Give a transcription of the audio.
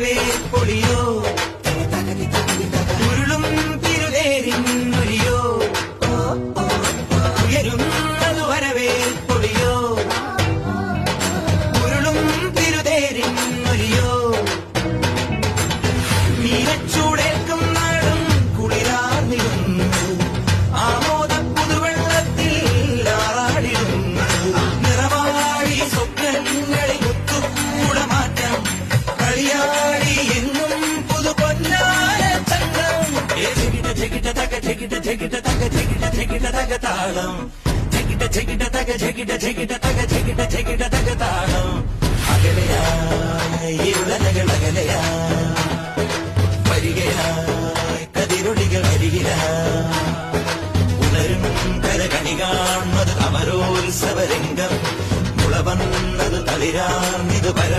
വരവേ പൊളിയോ ഉരുളും തിരുതേരിന്നൊലിയോ ഉയരുന്നത് വരവേ പൊളിയോ ഉരുളും തിരുതേരിന്നൊലിയോ നീലച്ചൂടേൽക്കും നാടും കുളിരാർന്നിരുന്നു ആമോദ പുതുവെള്ളത്തിൽ ആറാടിരുന്നു നിറവാടി സ്വപ്നങ്ങളിൽ ഒത്തുകൂട മാറ്റം കളിയാടി എങ്ങും പുതു പൊന്നാന ചങ്ങം ചെകിട ചെകിട തക ചെകിട ചെകിട തക ചെകിട ചെകിട തക താളം ചെകിട ചെകിട തക ചെകിട ചെകിട തക ചെകിട ചെകിട തക താളം അകലയായി ഇരുളനകൾ അകലയായി വരികയായി കതിരൊളികൾ അരികിലായി ഉണരും കരകണി കാണുന്നത് അമരോത്സവരംഗം മുളവന്നത് തളിരാർന്നിത്